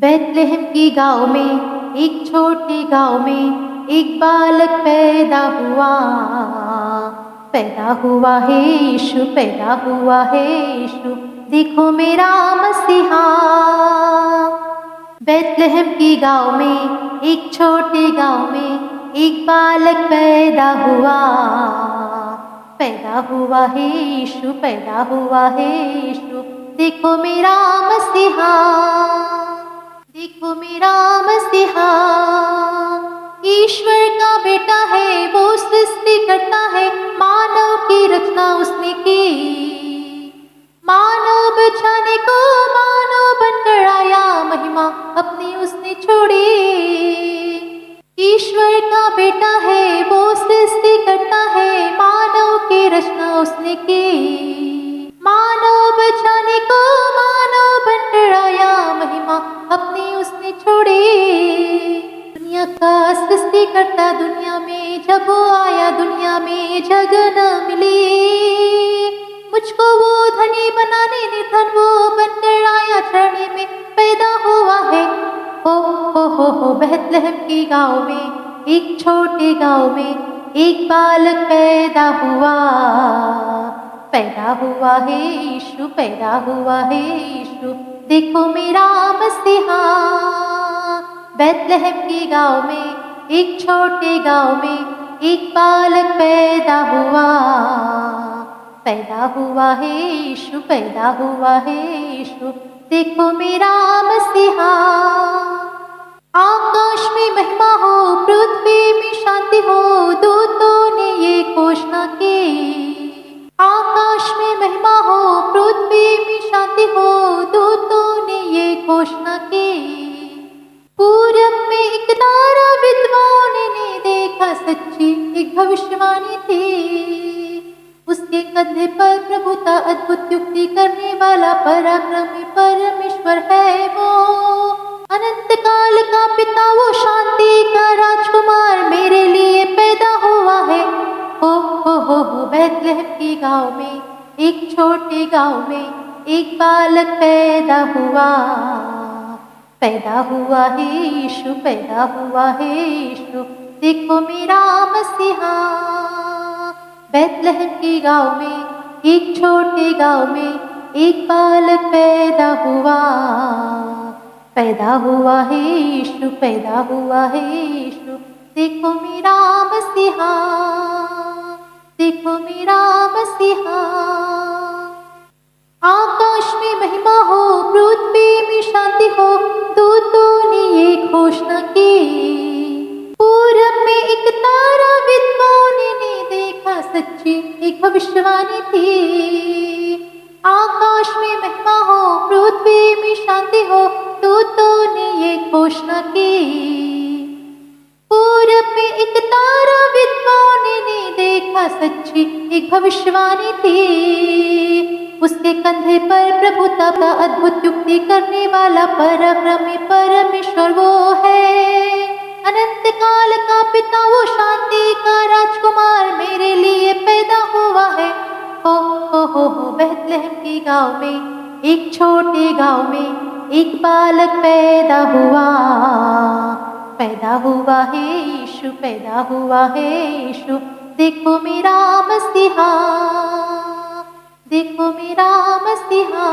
बैतलहम की गाँव में, एक छोटे गाँव में एक बालक पैदा हुआ है यीशु, पैदा हुआ है यीशु, देखो मेरा मसीहा। बैतलहम की गाँव में, एक छोटे गाँव में एक बालक पैदा हुआ है यीशु, पैदा हुआ है यीशु, देखो मेरा मसीहा, देखो मेरा मसीहा। ईश्वर का बेटा है, वो सृष्टि करता है, मानव की रचना उसने की। मानव बचाने को मानव बनकर आया, महिमा अपनी उसने छोड़ी। ईश्वर का बेटा है, वो सृष्टि करता है, मानव की रचना उसने की। मानव बचाने को मानव बनकर आया, महिमा अपनी उसने छोड़ी। दुनिया का सृष्टि करता दुनिया में जब वो आया, दुनिया में जगह न मिली। मुझको वो धनी बनाने निर्धन वो बनकर आया, झरने में पैदा हुआ है। हो बैतलहम की गाँव में, एक छोटे गाँव में एक बालक पैदा हुआ है यीशु, पैदा हुआ है यीशु, देखो मेरा मसीहा। बैतलहम की गाँव में, एक छोटे गाँव में एक बालक पैदा हुआ है यीशु, पैदा हुआ है यीशु, देखो मेरा मसीहा। आकाश में महिमा हो, पृथ्वी में शांति हो, दूतों ने ये घोषणा की। आकाश में महिमा हो, पृथ्वी में शांति हो, दूतों ने ये घोषणा की। पूरब में एक तारा विद्वान ने देखा, सच्ची एक भविष्यवाणी थी। उसके कंधे पर प्रभुता, अद्भुत युक्ति करने वाला पराक्रमी परमेश्वर है वो। अनंत काल का पिता, वो शांति का राजकुमार मेरे लिए पैदा हुआ है। हो बैतलहम की गाँव में, एक छोटे गाँव में एक बालक पैदा हुआ है यीशु, पैदा हुआ है यीशु, देखो मेरा मसीहा। बैतलहम की गाँव में, एक छोटे गाँव में एक बालक पैदा हुआ है यीशु, पैदा हुआ है यीशु, देखो मेरा मसीहा, देखो मेरा मसीहा। आकाश में महिमा हो, पृथ्वी में शांति हो, दूतों ने ये घोषणा की। पूरब में एक तारा विद्वान ने देखा, सच्ची एक भविष्यवाणी थी। आकाश में महिमा हो, पृथ्वी में शांति हो, दूतों ने ये घोषणा की। पूरब में एक तारा विद्वान ने देखा, सच्ची एक भविष्यवाणी थी। उसके कंधे पर प्रभुता, अद्भुत युक्ति करने वाला पराक्रमी परमेश्वर वो है। अनंत काल का पिता, वो शांति का राजकुमार मेरे लिए पैदा हुआ है। हो बैतलहम की गाँव में, एक छोटे गाँव में एक बालक पैदा हुआ है यीशु, पैदा हुआ है यीशु, देखो मेरा मसीहा, देखो मेरा मसीहा।